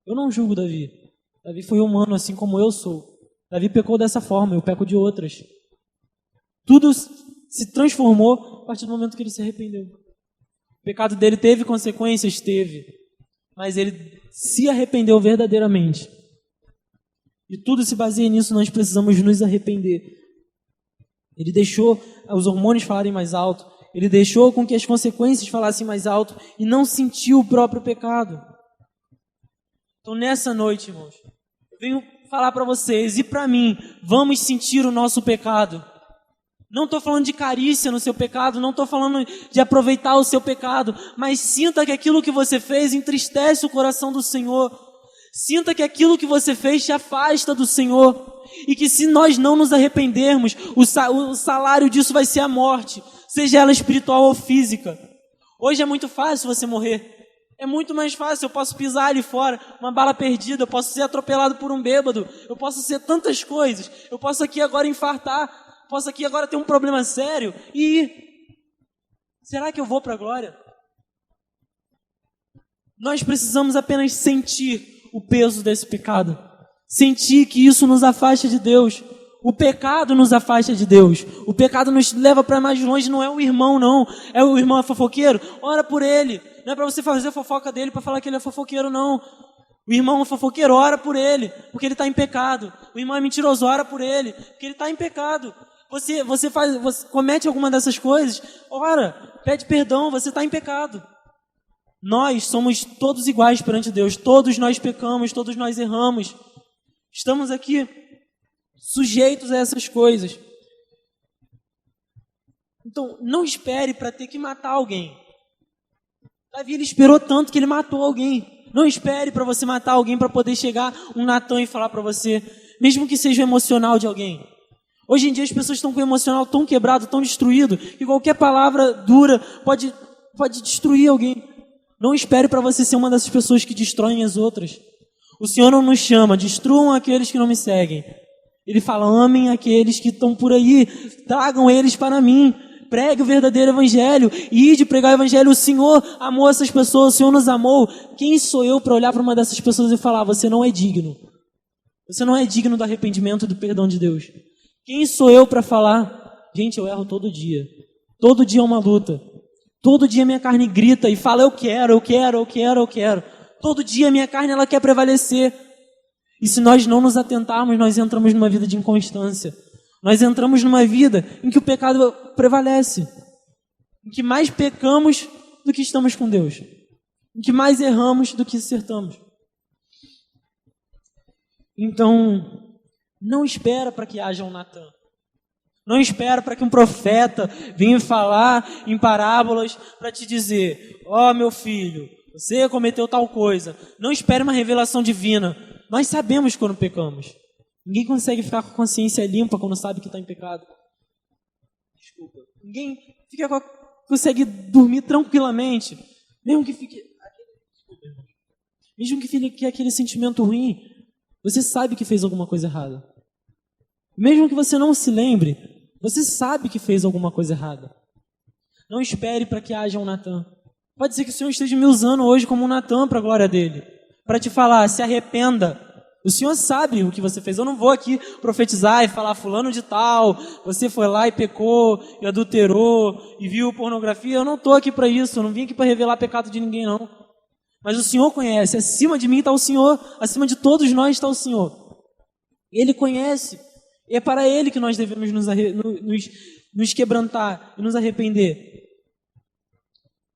Eu não julgo Davi. Davi foi humano, assim como eu sou. Davi pecou dessa forma, eu peco de outras. Tudo se transformou a partir do momento que ele se arrependeu. O pecado dele teve consequências? Teve. Mas ele se arrependeu verdadeiramente. E tudo se baseia nisso, nós precisamos nos arrepender. Ele deixou os hormônios falarem mais alto. Ele deixou com que as consequências falassem mais alto e não sentiu o próprio pecado. Então nessa noite, irmãos, eu venho falar para vocês e para mim, vamos sentir o nosso pecado. Não estou falando de carícia no seu pecado, não estou falando de aproveitar o seu pecado, mas sinta que aquilo que você fez entristece o coração do Senhor. Sinta que aquilo que você fez te afasta do Senhor. E que se nós não nos arrependermos, o salário disso vai ser a morte, seja ela espiritual ou física. Hoje é muito fácil você morrer. É muito mais fácil, eu posso pisar ali fora, uma bala perdida, eu posso ser atropelado por um bêbado, eu posso ser tantas coisas, eu posso aqui agora infartar, posso aqui agora ter um problema sério e será que eu vou para a glória? Nós precisamos apenas sentir o peso desse pecado, sentir que isso nos afasta de Deus. O pecado nos afasta de Deus, o pecado nos leva para mais longe. Não é o irmão, não, é o irmão fofoqueiro, ora por ele. Não é para você fazer a fofoca dele para falar que ele é fofoqueiro, não. O irmão é fofoqueiro, ora por ele, porque ele está em pecado. O irmão é mentiroso, ora por ele, porque ele está em pecado. Você comete alguma dessas coisas, ora, pede perdão, você está em pecado. Nós somos todos iguais perante Deus, todos nós pecamos, todos nós erramos. Estamos aqui sujeitos a essas coisas. Então, não espere para ter que matar alguém. Davi, ele esperou tanto que ele matou alguém. Não espere para você matar alguém para poder chegar um Natan e falar para você, mesmo que seja o emocional de alguém. Hoje em dia as pessoas estão com o emocional tão quebrado, tão destruído, que qualquer palavra dura pode destruir alguém. Não espere para você ser uma dessas pessoas que destroem as outras. O Senhor não nos chama, destruam aqueles que não me seguem. Ele fala, amem aqueles que estão por aí, tragam eles para mim. Pregue o verdadeiro evangelho, e ide pregar o evangelho. O Senhor amou essas pessoas, o Senhor nos amou. Quem sou eu para olhar para uma dessas pessoas e falar, você não é digno? Você não é digno do arrependimento e do perdão de Deus. Quem sou eu para falar, gente, eu erro todo dia. Todo dia é uma luta. Todo dia minha carne grita e fala, eu quero. Todo dia minha carne ela quer prevalecer. E se nós não nos atentarmos, nós entramos numa vida de inconstância. Nós entramos numa vida em que o pecado prevalece, em que mais pecamos do que estamos com Deus, em que mais erramos do que acertamos. Então, não espera para que haja um Natan. Não espera para que um profeta venha falar em parábolas para te dizer, ó meu filho, você cometeu tal coisa. Não espere uma revelação divina. Nós sabemos quando pecamos. Ninguém consegue ficar com a consciência limpa quando sabe que está em pecado. Desculpa. Ninguém consegue dormir tranquilamente, mesmo que fique aquele sentimento ruim. Você sabe que fez alguma coisa errada. Mesmo que você não se lembre, você sabe que fez alguma coisa errada. Não espere para que haja um Natan. Pode ser que o Senhor esteja me usando hoje como um Natan para a glória dele, para te falar, se arrependa. O Senhor sabe o que você fez. Eu não vou aqui profetizar e falar fulano de tal, você foi lá e pecou, e adulterou, e viu pornografia. Eu não estou aqui para isso, eu não vim aqui para revelar pecado de ninguém, não. Mas o Senhor conhece, acima de mim está o Senhor, acima de todos nós está o Senhor. Ele conhece, e é para Ele que nós devemos nos quebrantar e nos arrepender.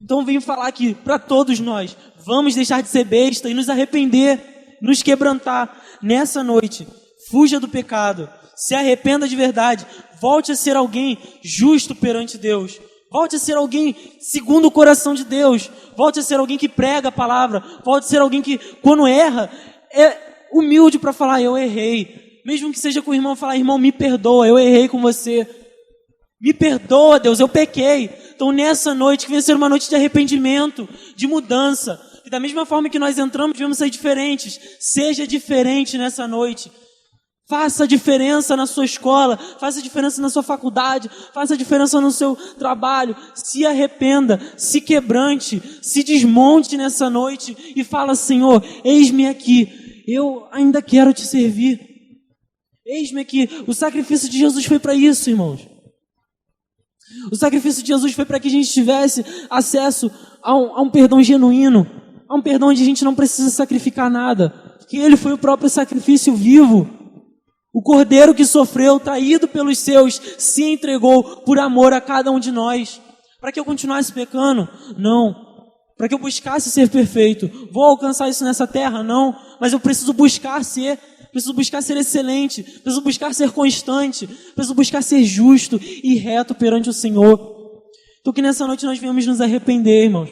Então venho falar aqui para todos nós, vamos deixar de ser besta e nos arrepender, nos quebrantar nessa noite. Fuja do pecado, se arrependa de verdade, volte a ser alguém justo perante Deus. Volte a ser alguém segundo o coração de Deus. Volte a ser alguém que prega a palavra. Volte a ser alguém que, quando erra, é humilde para falar, eu errei. Mesmo que seja com o irmão, falar, irmão, me perdoa, eu errei com você. Me perdoa, Deus, eu pequei. Então nessa noite, que vai ser uma noite de arrependimento, de mudança. E da mesma forma que nós entramos, devemos ser diferentes. Seja diferente nessa noite. Faça a diferença na sua escola, faça a diferença na sua faculdade, faça a diferença no seu trabalho. Se arrependa, se quebrante, se desmonte nessa noite e fala, Senhor, eis-me aqui, eu ainda quero te servir. Eis-me aqui, o sacrifício de Jesus foi para isso, irmãos. O sacrifício de Jesus foi para que a gente tivesse acesso a um perdão genuíno, a um perdão onde a gente não precisa sacrificar nada, porque Ele foi o próprio sacrifício vivo. O Cordeiro que sofreu, traído pelos seus, se entregou por amor a cada um de nós. Para que eu continuasse pecando? Não. Para que eu buscasse ser perfeito. Vou alcançar isso nessa terra? Não. Mas eu preciso buscar ser excelente, preciso buscar ser constante, preciso buscar ser justo e reto perante o Senhor. Então que nessa noite nós viemos nos arrepender, irmãos.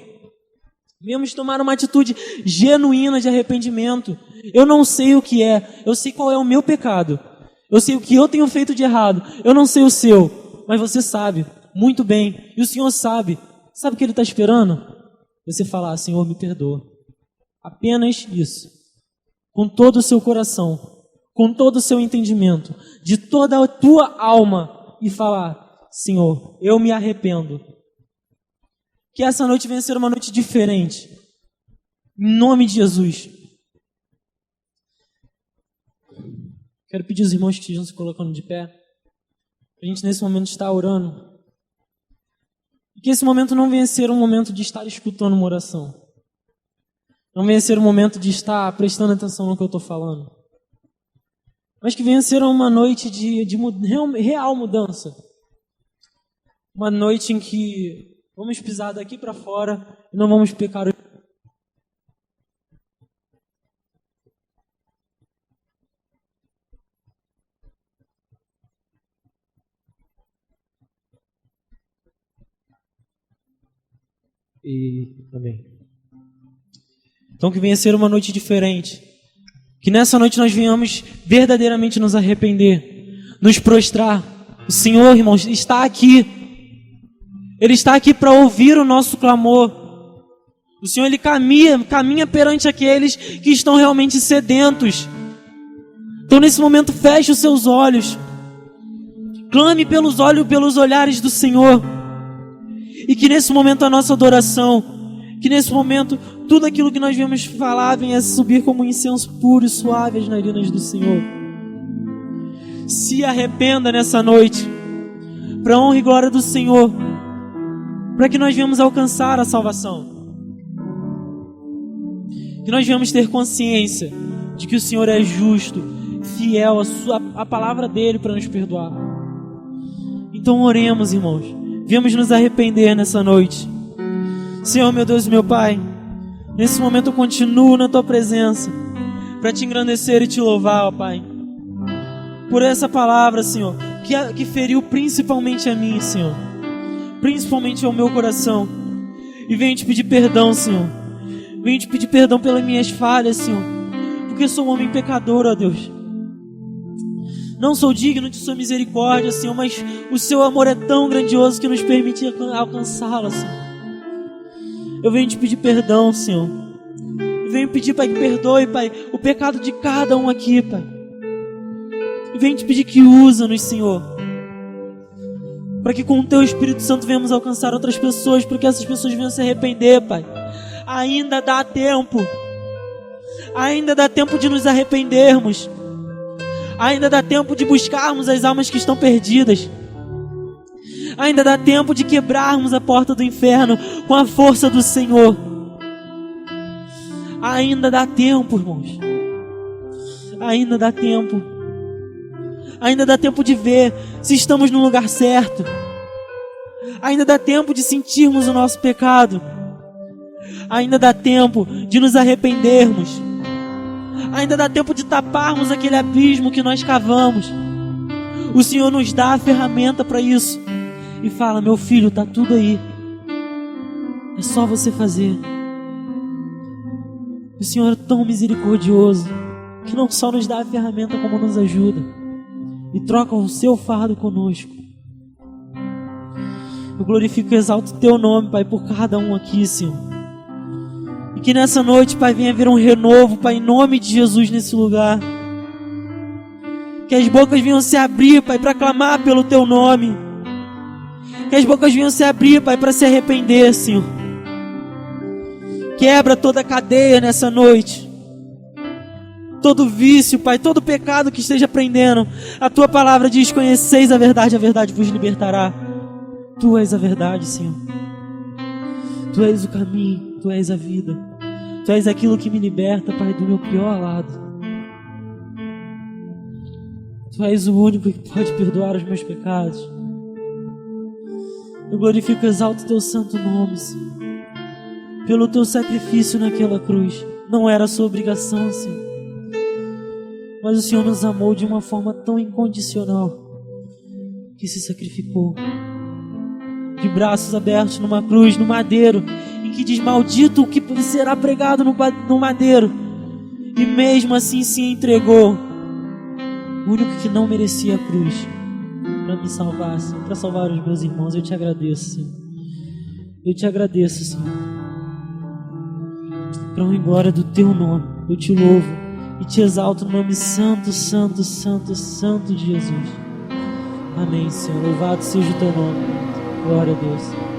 Viemos tomar uma atitude genuína de arrependimento. Eu não sei o que é, eu sei qual é o meu pecado. Eu sei o que eu tenho feito de errado, eu não sei o seu, mas você sabe muito bem, e o Senhor sabe. Sabe o que Ele está esperando? Você falar, Senhor, me perdoa. Apenas isso. Com todo o seu coração, com todo o seu entendimento, de toda a tua alma, e falar, Senhor, eu me arrependo. Que essa noite venha ser uma noite diferente. Em nome de Jesus. Quero pedir aos irmãos que estejam se colocando de pé, para a gente nesse momento estar orando. E que esse momento não venha ser um momento de estar escutando uma oração. Não venha ser um momento de estar prestando atenção no que eu estou falando. Mas que venha ser uma noite de real mudança. Uma noite em que vamos pisar daqui para fora e não vamos pecar. Amém. Então que venha ser uma noite diferente. Que nessa noite nós venhamos verdadeiramente nos arrepender, nos prostrar. O Senhor, irmãos, está aqui. Ele está aqui para ouvir o nosso clamor. O Senhor, Ele caminha perante aqueles que estão realmente sedentos. Então nesse momento feche os seus olhos. Clame pelos olhares do Senhor. E que nesse momento a nossa adoração, que nesse momento tudo aquilo que nós viemos falar venha subir como um incenso puro e suave às narinas do Senhor. Se arrependa nessa noite, para a honra e glória do Senhor, para que nós venhamos alcançar a salvação. Que nós venhamos ter consciência de que o Senhor é justo, fiel à palavra dEle para nos perdoar. Então oremos, irmãos. Viemos nos arrepender nessa noite. Senhor, meu Deus e meu Pai, nesse momento eu continuo na Tua presença para Te engrandecer e Te louvar, ó Pai, por essa palavra, Senhor, que feriu principalmente a mim, Senhor, principalmente ao meu coração. E venho Te pedir perdão, Senhor. Venho Te pedir perdão pelas minhas falhas, Senhor, porque sou um homem pecador, ó Deus. Não sou digno de sua misericórdia, Senhor, mas o seu amor é tão grandioso que nos permite alcançá-la, Senhor. Eu venho te pedir perdão, Senhor. Eu venho pedir, Pai, que perdoe, Pai, o pecado de cada um aqui, Pai. Eu venho te pedir que usa-nos, Senhor, para que com o Teu Espírito Santo venhamos alcançar outras pessoas, para que essas pessoas venham se arrepender, Pai. Ainda dá tempo. Ainda dá tempo de nos arrependermos. Ainda dá tempo de buscarmos as almas que estão perdidas. Ainda dá tempo de quebrarmos a porta do inferno com a força do Senhor. Ainda dá tempo, irmãos. Ainda dá tempo. Ainda dá tempo de ver se estamos no lugar certo. Ainda dá tempo de sentirmos o nosso pecado. Ainda dá tempo de nos arrependermos. Ainda dá tempo de taparmos aquele abismo que nós cavamos. O Senhor nos dá a ferramenta para isso. E fala: meu filho, está tudo aí. É só você fazer. O Senhor é tão misericordioso que não só nos dá a ferramenta, como nos ajuda. E troca o seu fardo conosco. Eu glorifico e exalto o Teu nome, Pai, por cada um aqui, Senhor. E que nessa noite, Pai, venha haver um renovo, Pai, em nome de Jesus nesse lugar. Que as bocas venham se abrir, Pai, para clamar pelo Teu nome. Que as bocas venham se abrir, Pai, para se arrepender, Senhor. Quebra toda a cadeia nessa noite. Todo vício, Pai, todo pecado que esteja prendendo. A Tua palavra diz: conheceis a verdade vos libertará. Tu és a verdade, Senhor. Tu és o caminho, Tu és a vida. Tu és aquilo que me liberta, Pai, do meu pior lado. Tu és o único que pode perdoar os meus pecados. Eu glorifico e exalto o Teu santo nome, Senhor. Pelo Teu sacrifício naquela cruz. Não era a sua obrigação, Senhor. Mas o Senhor nos amou de uma forma tão incondicional que se sacrificou. De braços abertos numa cruz, no madeiro, em que diz: maldito o que será pregado no madeiro. E mesmo assim se entregou. O único que não merecia a cruz, para me salvar, Senhor, para salvar os meus irmãos. Eu te agradeço, Senhor. Eu te agradeço, Senhor. Para honra e glória do Teu nome, eu te louvo e te exalto no nome santo, santo, santo, santo de Jesus. Amém, Senhor. Louvado seja o Teu nome. Glória a Deus.